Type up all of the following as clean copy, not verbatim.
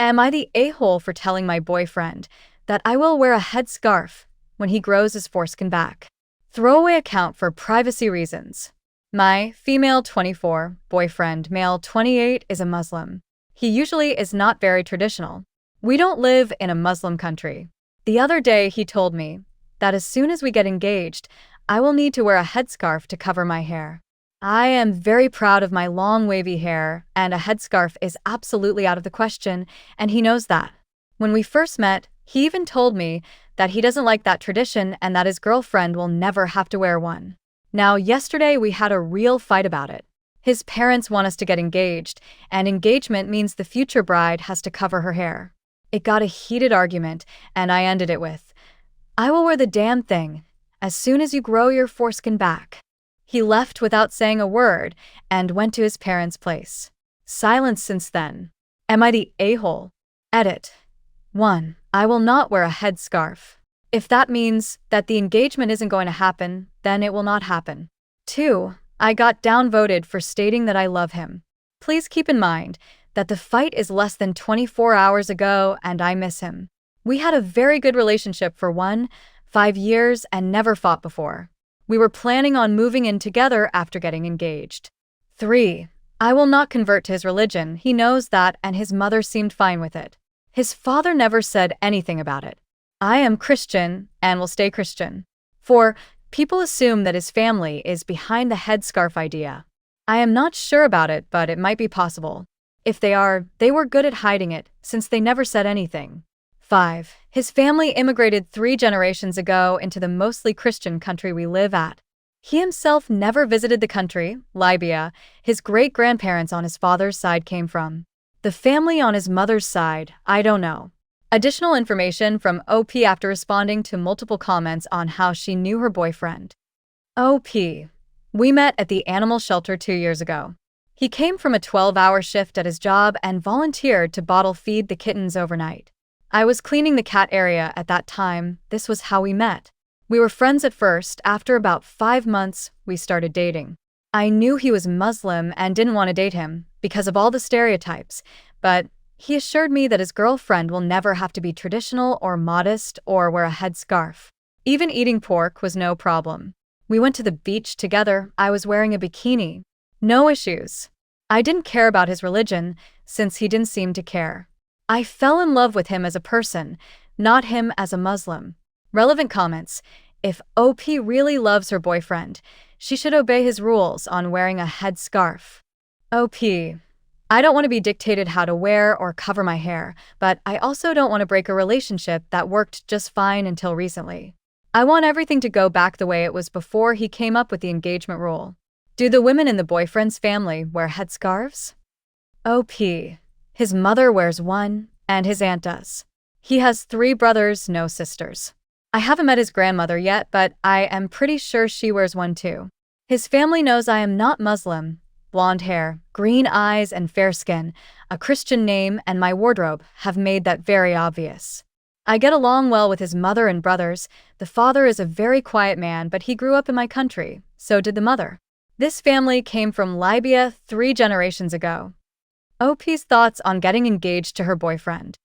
Am I the a-hole for telling my boyfriend that I will wear a headscarf when he grows his foreskin back? Throwaway account for privacy reasons. My female 24 boyfriend, male 28, is a Muslim. He usually is not very traditional. We don't live in a Muslim country. The other day he told me that as soon as we get engaged, I will need to wear a headscarf to cover my hair. I am very proud of my long wavy hair, and a headscarf is absolutely out of the question, and he knows that. When we first met, he even told me that he doesn't like that tradition and that his girlfriend will never have to wear one. Now, yesterday we had a real fight about it. His parents want us to get engaged, and engagement means the future bride has to cover her hair. It got a heated argument, and I ended it with, "I will wear the damn thing as soon as you grow your foreskin back." He left without saying a word and went to his parents' place. Silence since then. Am I the a-hole? Edit. 1. I will not wear a headscarf. If that means that the engagement isn't going to happen, then it will not happen. 2. I got downvoted for stating that I love him. Please keep in mind that the fight is less than 24 hours ago and I miss him. We had a very good relationship for 5 years and never fought before. We were planning on moving in together after getting engaged. 3. I will not convert to his religion. He knows that, and his mother seemed fine with it. His father never said anything about it. I am Christian and will stay Christian. 4. People assume that his family is behind the headscarf idea. I am not sure about it, but it might be possible. If they are, they were good at hiding it, since they never said anything. 5. His family immigrated 3 generations ago into the mostly Christian country we live at. He himself never visited the country, Libya, his great-grandparents on his father's side came from. The family on his mother's side, I don't know. Additional information from OP after responding to multiple comments on how she knew her boyfriend. OP. We met at the animal shelter 2 years ago. He came from a 12-hour shift at his job and volunteered to bottle feed the kittens overnight. I was cleaning the cat area at that time. This was how we met. We were friends at first. After about 5 months, we started dating. I knew he was Muslim and didn't want to date him because of all the stereotypes, but he assured me that his girlfriend will never have to be traditional or modest or wear a headscarf. Even eating pork was no problem. We went to the beach together. I was wearing a bikini. No issues. I didn't care about his religion since he didn't seem to care. I fell in love with him as a person, not him as a Muslim. Relevant comments. If OP really loves her boyfriend, she should obey his rules on wearing a headscarf. OP. I don't want to be dictated how to wear or cover my hair, but I also don't want to break a relationship that worked just fine until recently. I want everything to go back the way it was before he came up with the engagement rule. Do the women in the boyfriend's family wear headscarves? OP. His mother wears one, and his aunt does. He has 3 brothers, no sisters. I haven't met his grandmother yet, but I am pretty sure she wears one too. His family knows I am not Muslim. Blonde hair, green eyes, and fair skin, a Christian name, and my wardrobe have made that very obvious. I get along well with his mother and brothers. The father is a very quiet man, but he grew up in my country. So did the mother. This family came from Libya 3 generations ago. OP's thoughts on getting engaged to her boyfriend.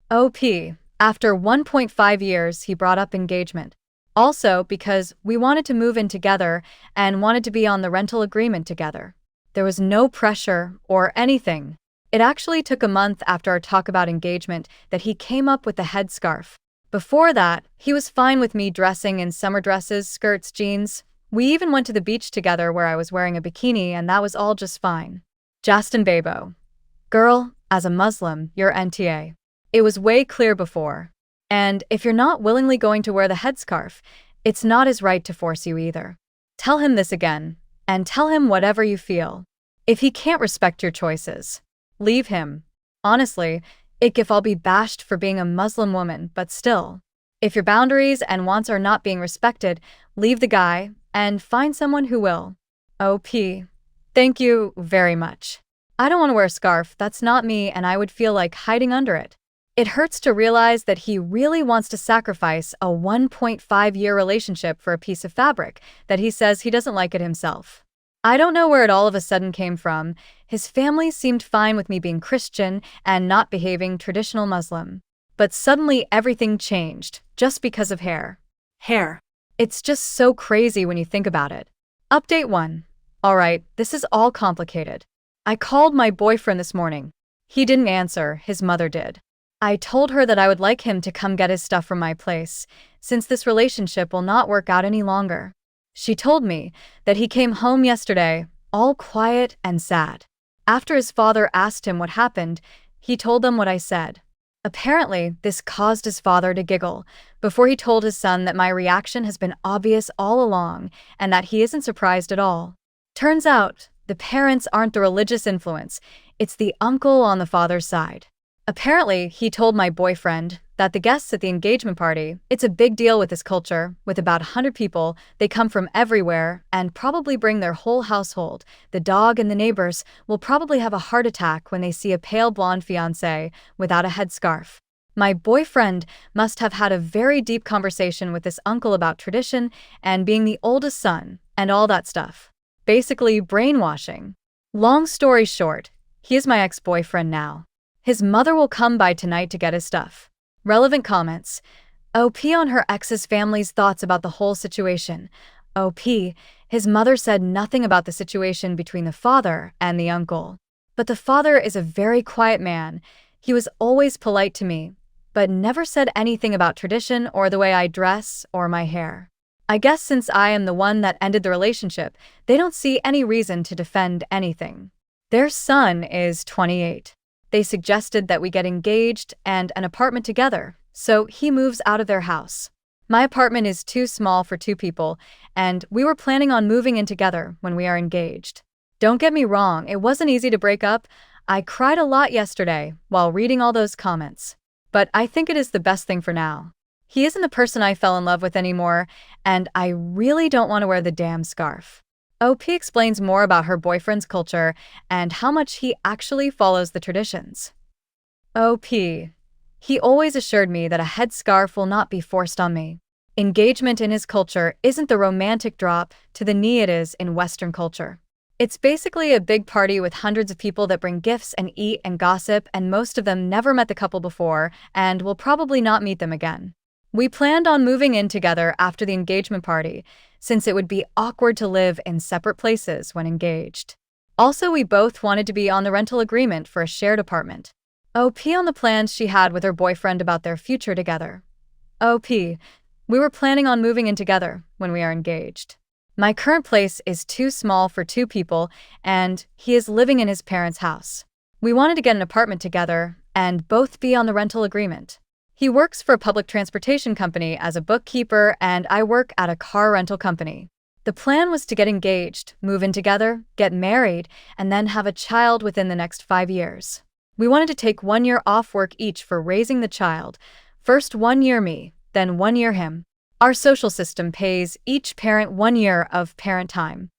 OP. After 1.5 years, he brought up engagement. Also because we wanted to move in together and wanted to be on the rental agreement together. There was no pressure or anything. It actually took a month after our talk about engagement that he came up with the headscarf. Before that, he was fine with me dressing in summer dresses, skirts, jeans. We even went to the beach together where I was wearing a bikini, and that was all just fine. Justin Babo. Girl, as a Muslim, you're NTA. It was way clear before. And if you're not willingly going to wear the headscarf, it's not his right to force you either. Tell him this again, and tell him whatever you feel. If he can't respect your choices, leave him. Honestly, if I'll be bashed for being a Muslim woman, but still. If your boundaries and wants are not being respected, leave the guy and find someone who will. OP. Thank you very much. I don't want to wear a scarf, that's not me, and I would feel like hiding under it. It hurts to realize that he really wants to sacrifice a 1.5-year relationship for a piece of fabric that he says he doesn't like it himself. I don't know where it all of a sudden came from. His family seemed fine with me being Christian and not behaving traditional Muslim. But suddenly everything changed, just because of hair. Hair. It's just so crazy when you think about it. Update 1. Alright, this is all complicated. I called my boyfriend this morning. He didn't answer, his mother did. I told her that I would like him to come get his stuff from my place, since this relationship will not work out any longer. She told me that he came home yesterday, all quiet and sad. After his father asked him what happened, he told them what I said. Apparently, this caused his father to giggle before he told his son that my reaction has been obvious all along and that he isn't surprised at all. Turns out, the parents aren't the religious influence, it's the uncle on the father's side. Apparently, he told my boyfriend that the guests at the engagement party, it's a big deal with this culture, with about 100 people, they come from everywhere and probably bring their whole household. The dog and the neighbors will probably have a heart attack when they see a pale blonde fiancé without a headscarf. My boyfriend must have had a very deep conversation with this uncle about tradition and being the oldest son and all that stuff. Basically, brainwashing. Long story short, he is my ex-boyfriend now. His mother will come by tonight to get his stuff. Relevant comments. OP on her ex's family's thoughts about the whole situation. OP, his mother said nothing about the situation between the father and the uncle. But the father is a very quiet man. He was always polite to me, but never said anything about tradition or the way I dress or my hair. I guess since I am the one that ended the relationship, they don't see any reason to defend anything. Their son is 28. They suggested that we get engaged and an apartment together, so he moves out of their house. My apartment is too small for 2 people, and we were planning on moving in together when we are engaged. Don't get me wrong, it wasn't easy to break up. I cried a lot yesterday while reading all those comments. But I think it is the best thing for now. He isn't the person I fell in love with anymore, and I really don't want to wear the damn scarf. OP explains more about her boyfriend's culture and how much he actually follows the traditions. OP. He always assured me that a headscarf will not be forced on me. Engagement in his culture isn't the romantic drop to the knee it is in Western culture. It's basically a big party with hundreds of people that bring gifts and eat and gossip, and most of them never met the couple before and will probably not meet them again. We planned on moving in together after the engagement party, since it would be awkward to live in separate places when engaged. Also, we both wanted to be on the rental agreement for a shared apartment. OP on the plans she had with her boyfriend about their future together. OP, we were planning on moving in together when we are engaged. My current place is too small for 2 people, and he is living in his parents' house. We wanted to get an apartment together and both be on the rental agreement. He works for a public transportation company as a bookkeeper, and I work at a car rental company. The plan was to get engaged, move in together, get married, and then have a child within the next 5 years. We wanted to take 1 year off work each for raising the child. First 1 year me, then 1 year him. Our social system pays each parent 1 year of parent time.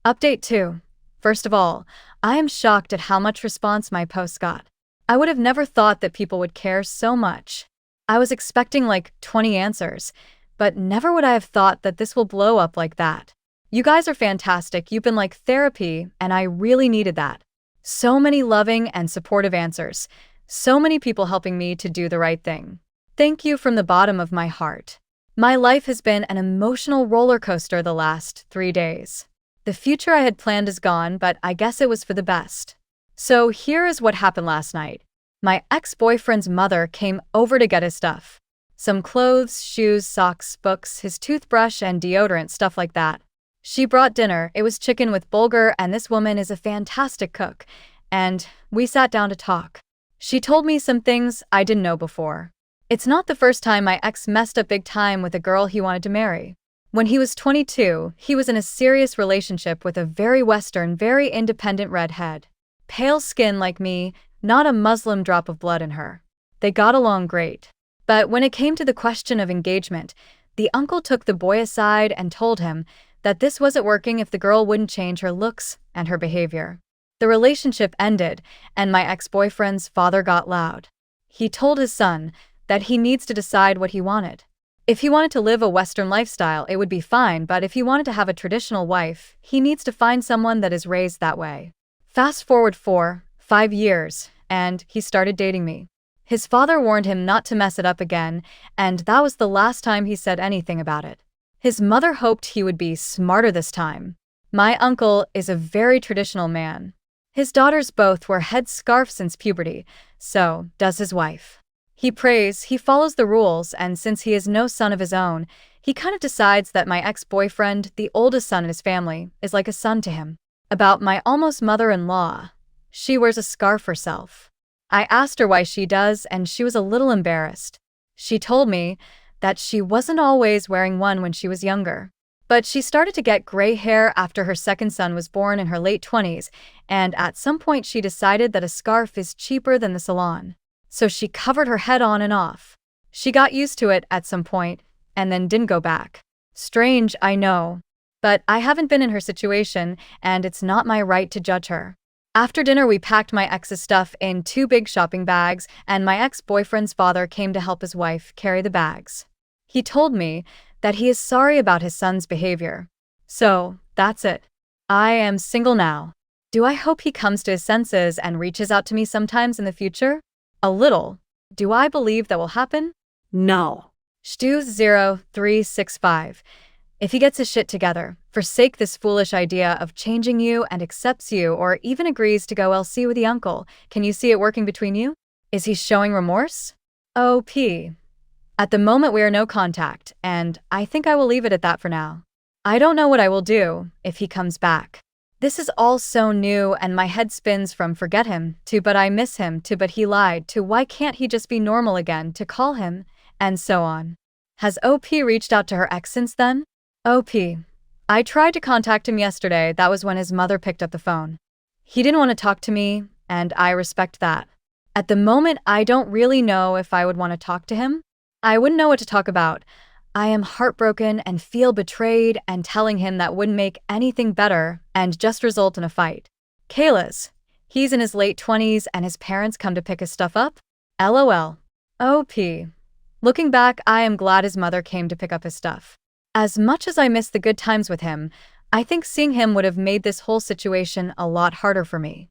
Update 2. First of all, I am shocked at how much response my post got. I would have never thought that people would care so much. I was expecting like 20 answers, but never would I have thought that this will blow up like that. You guys are fantastic, you've been like therapy, and I really needed that. So many loving and supportive answers. So many people helping me to do the right thing. Thank you from the bottom of my heart. My life has been an emotional roller coaster the last 3 days. The future I had planned is gone, but I guess it was for the best. So here is what happened last night. My ex-boyfriend's mother came over to get his stuff. Some clothes, shoes, socks, books, his toothbrush, and deodorant, stuff like that. She brought dinner. It was chicken with bulgur, and this woman is a fantastic cook. And we sat down to talk. She told me some things I didn't know before. It's not the first time my ex messed up big time with a girl he wanted to marry. When he was 22, he was in a serious relationship with a very Western, very independent redhead. Pale skin like me, not a Muslim drop of blood in her. They got along great. But when it came to the question of engagement, the uncle took the boy aside and told him that this wasn't working if the girl wouldn't change her looks and her behavior. The relationship ended, and my ex-boyfriend's father got loud. He told his son that he needs to decide what he wanted. If he wanted to live a Western lifestyle, it would be fine, but if he wanted to have a traditional wife, he needs to find someone that is raised that way. Fast forward 5 years, and he started dating me. His father warned him not to mess it up again, and that was the last time he said anything about it. His mother hoped he would be smarter this time. My uncle is a very traditional man. His daughters both wear headscarves since puberty, so does his wife. He prays, he follows the rules, and since he has no son of his own, he kind of decides that my ex-boyfriend, the oldest son in his family, is like a son to him. About my almost mother-in-law, she wears a scarf herself. I asked her why she does, and she was a little embarrassed. She told me that she wasn't always wearing one when she was younger. But she started to get gray hair after her second son was born in her late 20s, and at some point she decided that a scarf is cheaper than the salon. So she covered her head on and off. She got used to it at some point, and then didn't go back. Strange, I know. But I haven't been in her situation, and it's not my right to judge her. After dinner, we packed my ex's stuff in 2 big shopping bags, and my ex-boyfriend's father came to help his wife carry the bags. He told me that he is sorry about his son's behavior. So, that's it. I am single now. Do I hope he comes to his senses and reaches out to me sometimes in the future? A little. Do I believe that will happen? No. Stu0365. If he gets his shit together, forsake this foolish idea of changing you and accepts you or even agrees to go LC with the uncle, can you see it working between you? Is he showing remorse? OP. At the moment we are no contact, and I think I will leave it at that for now. I don't know what I will do if he comes back. This is all so new and my head spins from forget him to but I miss him to but he lied to why can't he just be normal again to call him, and so on. Has OP reached out to her ex since then? OP. I tried to contact him yesterday, that was when his mother picked up the phone. He didn't want to talk to me, and I respect that. At the moment I don't really know if I would want to talk to him. I wouldn't know what to talk about. I am heartbroken and feel betrayed, and telling him that wouldn't make anything better and just result in a fight. Kayla's. He's in his late 20s and his parents come to pick his stuff up? LOL. OP. Looking back, I am glad his mother came to pick up his stuff. As much as I miss the good times with him, I think seeing him would have made this whole situation a lot harder for me.